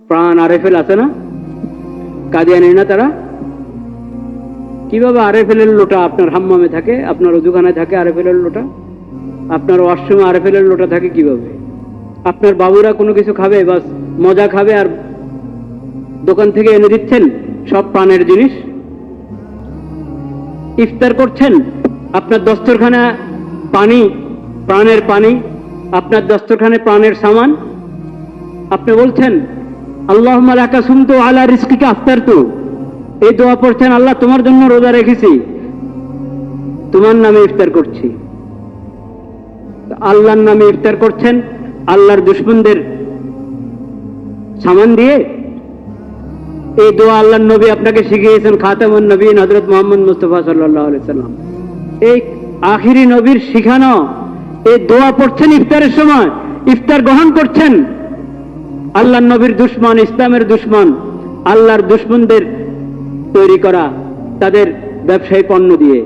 প্রাণ আরএফএল আছে না, কাদিয়ানি না তারা? কিভাবে আরএফএল এর লোটা আপনার হাম্মামে থাকে, আপনার ওযুখানায় থাকে আরএফএল এর লোটা, আপনার ওয়াশরুমে আরএফএল এর লোটা থাকে কিভাবে? আপনার বাবুরা কোনো কিছু খাবে, বাস মজা খাবে আর দোকান থেকে এনে দিচ্ছেন সব প্রাণের জিনিস। ইফতার করছেন, আপনার দস্তরখানা পানি, প্রাণের পানি, আপনার দস্তরখানে প্রাণের সামান। আপনি বলছেন আল্লাহুম্মা লাকা সুমতু আলা রিজকিকা আফতারতু, এই দোয়া পড়ছেন, আল্লাহ তোমার জন্য রোজা রেখেছি, তোমার নামে ইফতার করছি। আল্লাহর নামে ইফতার করছেন আল্লাহর দুশমনদের সামান দিয়ে। এই দোয়া আল্লাহর নবী আপনাকে শিখিয়েছেন, খাতামুন নবীন হযরত মুহাম্মদ মুস্তাফা সাল্লাল্লাহু আলাইহি সাল্লাম। এই আখিরি নবীর শিখানো এই দোয়া পড়ছেন ইফতারের সময়, ইফতার গ্রহণ করছেন আল্লাহর নবীর দুশমন, ইসলামের দুশমন, আল্লাহর দুশমনদের তৈরি করা তাদের ব্যবসায়ী পণ্য দিয়ে।